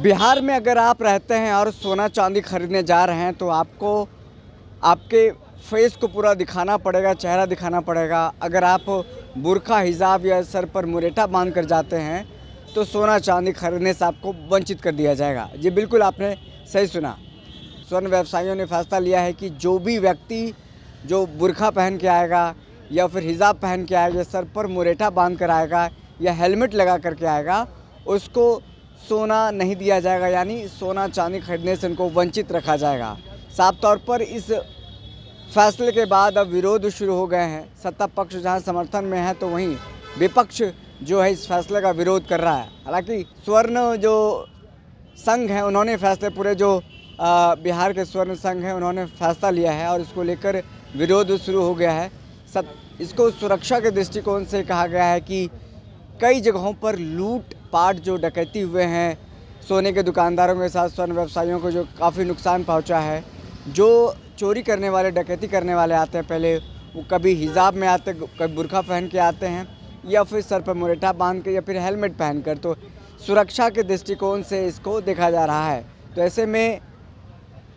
बिहार में अगर आप रहते हैं और सोना चांदी खरीदने जा रहे हैं तो आपको आपके फेस को पूरा दिखाना पड़ेगा, चेहरा दिखाना पड़ेगा। अगर आप बुर्का हिजाब या सर पर मुरेठा बांध कर जाते हैं तो सोना चांदी खरीदने से आपको वंचित कर दिया जाएगा। जी बिल्कुल, आपने सही सुना। स्वर्ण व्यवसायियों ने फैसला लिया है कि जो भी व्यक्ति जो बुर्का पहन के आएगा या फिर हिजाब पहन के आएगा, सर पर मुरेठा बांध कर आएगा या हेलमेट लगा करके आएगा, उसको सोना नहीं दिया जाएगा, यानी सोना चांदी खरीदने से उनको वंचित रखा जाएगा। साफ तौर पर इस फैसले के बाद अब विरोध शुरू हो गए हैं। सत्ता पक्ष जहां समर्थन में है तो वहीं विपक्ष जो है इस फैसले का विरोध कर रहा है। हालांकि स्वर्ण जो संघ है उन्होंने फैसले पूरे जो बिहार के स्वर्ण संघ हैं उन्होंने फैसला लिया है और इसको लेकर विरोध शुरू हो गया है। इसको सुरक्षा के दृष्टिकोण से कहा गया है कि कई जगहों पर लूट पाट जो डकैती हुए हैं, सोने के दुकानदारों के साथ स्वर्ण व्यवसायियों को जो काफ़ी नुकसान पहुंचा है। जो चोरी करने वाले, डकैती करने वाले आते हैं, पहले वो कभी हिजाब में आते, कभी बुर्का पहन के आते हैं या फिर सर पर मुरेठा बांध के या फिर हेलमेट पहन कर। तो सुरक्षा के दृष्टिकोण से इसको देखा जा रहा है। तो ऐसे में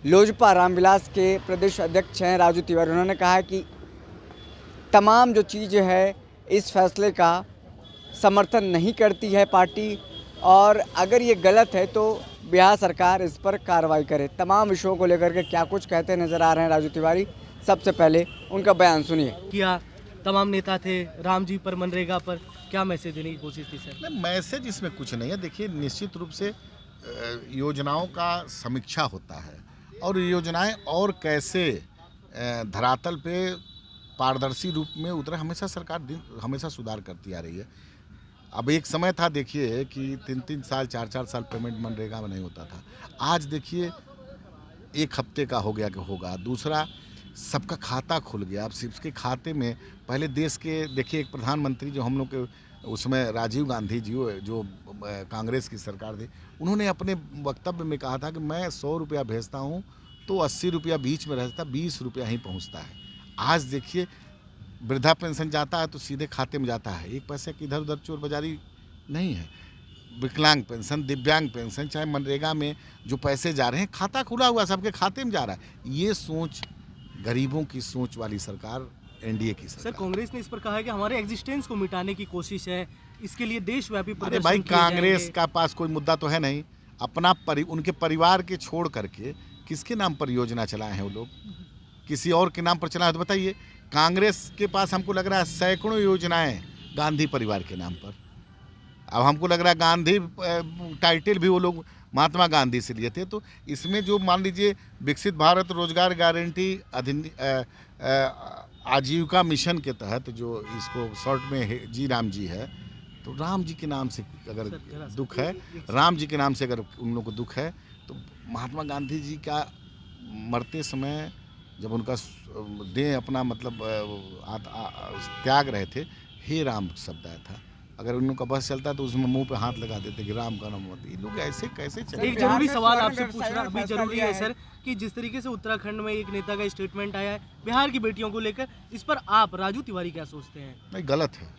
लोजपा रामविलास के प्रदेश अध्यक्ष हैं राजू तिवारी, उन्होंने कहा है कि तमाम जो चीज़ है इस फैसले का समर्थन नहीं करती है पार्टी, और अगर ये गलत है तो बिहार सरकार इस पर कार्रवाई करे। तमाम विषयों को लेकर के क्या कुछ कहते नजर आ रहे हैं राजू तिवारी, सबसे पहले उनका बयान सुनिए। किया तमाम नेता थे राम जी पर, मनरेगा पर, क्या मैसेज देने की कोशिश थी सर? नहीं, मैसेज इसमें कुछ नहीं है। देखिए, निश्चित रूप से योजनाओं का समीक्षा होता है और योजनाएं और कैसे धरातल पे पारदर्शी रूप में उतरे, हमेशा सरकार हमेशा सुधार करती आ रही है। अब एक समय था, देखिए, कि 3-3 साल 4-4 साल पेमेंट मनरेगा में नहीं होता था। आज देखिए 1 हफ्ते का हो गया कि होगा। दूसरा, सबका खाता खुल गया। अब सबके खाते में पहले देश के देखिए एक प्रधानमंत्री जो हम लोग के उसमें राजीव गांधी जी जो कांग्रेस की सरकार थी, उन्होंने अपने वक्तव्य में कहा था कि मैं 100 रुपया भेजता हूँ तो 80 रुपया बीच में रहता, 20 रुपया ही पहुँचता है। आज देखिए वृद्धा पेंशन जाता है तो सीधे खाते में जाता है, 1 पैसे की इधर उधर चोर बाजारी नहीं है। विकलांग पेंशन, दिव्यांग पेंशन, चाहे मनरेगा में जो पैसे जा रहे हैं, खाता खुला हुआ, सबके खाते में जा रहा है। ये सोच, गरीबों की सोच वाली सरकार एनडीए की सरकार। सर, कांग्रेस ने इस पर कहा है कि हमारे एग्जिस्टेंस को मिटाने की कोशिश है, इसके लिए देशव्यापी अरे भाई, कांग्रेस का पास कोई मुद्दा तो है नहीं। अपना उनके परिवार के छोड़ करके किसके नाम पर योजना चलाए हैं वो लोग? किसी और के नाम पर चलाए तो बताइए। कांग्रेस के पास हमको लग रहा है सैकड़ों योजनाएं गांधी परिवार के नाम पर। अब हमको लग रहा है गांधी टाइटल भी वो लोग महात्मा गांधी से लिए थे। तो इसमें जो मान लीजिए विकसित भारत रोजगार गारंटी आजीविका मिशन के तहत जो इसको शॉर्ट में जी राम जी है, तो राम जी के नाम से अगर दुख है, राम जी के नाम से अगर उन लोगों को दुख है, तो महात्मा गांधी जी का मरते समय जब उनका देह अपना मतलब त्याग रहे थे, हे राम शब्द आया था। अगर उन लोगों का बस चलता तो उसमें मुंह पे हाथ लगा देते कि राम का नाम मत। ये लोग ऐसे कैसे चले? एक जरूरी सवाल आपसे पूछना अभी जरूरी है सर, कि जिस तरीके से उत्तराखंड में एक नेता का स्टेटमेंट आया है बिहार की बेटियों को लेकर, इस पर आप राजू तिवारी क्या सोचते हैं? नहीं, गलत है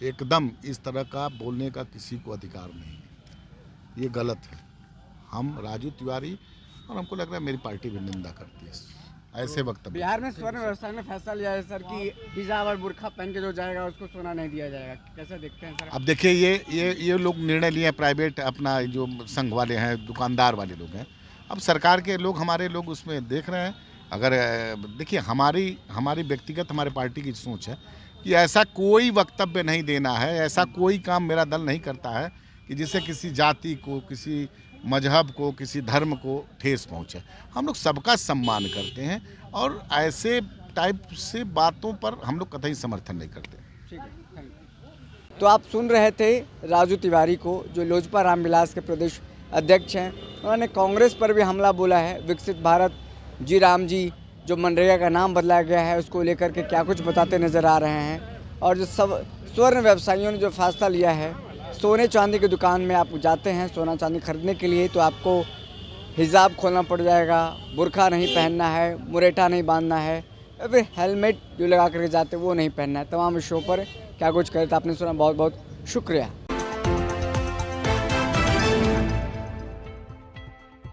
एकदम। इस तरह का बोलने का किसी को अधिकार नहीं है, ये गलत है। हम राजू तिवारी और हमको लग रहा है मेरी पार्टी भी निंदा करती है ऐसे वक्तव्य। बिहार में स्वर्ण व्यवसाय ने फैसला लिया है सर कि हिजाब और बुर्का पहन के जो जाएगा उसको सोना नहीं दिया जाएगा, कैसे देखते हैं सर? अब देखिए, ये लोग निर्णय लिए हैं, प्राइवेट अपना जो संघ वाले हैं, दुकानदार वाले लोग हैं। अब सरकार के लोग, हमारे लोग उसमें देख रहे हैं। अगर देखिए, हमारी व्यक्तिगत हमारे पार्टी की सोच है कि ऐसा कोई वक्तव्य नहीं देना है, ऐसा कोई काम मेरा दल नहीं करता है कि जिससे किसी जाति को, किसी मजहब को, किसी धर्म को ठेस पहुंचे। हम लोग सबका सम्मान करते हैं और ऐसे टाइप से बातों पर हम लोग कतई समर्थन नहीं करते। ठीक है, तो आप सुन रहे थे राजू तिवारी को, जो लोजपा रामविलास के प्रदेश अध्यक्ष हैं। उन्होंने कांग्रेस पर भी हमला बोला है। विकसित भारत जी राम जी जो मनरेगा का नाम बदला गया है उसको लेकर के क्या कुछ बताते नज़र आ रहे हैं। और जो सब स्वर्ण व्यवसायियों ने जो फैसला लिया है, सोने चांदी की दुकान में आप जाते हैं सोना चांदी खरीदने के लिए तो आपको हिजाब खोलना पड़ जाएगा, बुर्का नहीं पहनना है, मुरेठा नहीं बांधना है, या फिर हेलमेट जो लगा करके जाते वो नहीं पहनना है। तमाम विषयों पर क्या कुछ कहते आपने सुना। बहुत बहुत शुक्रिया।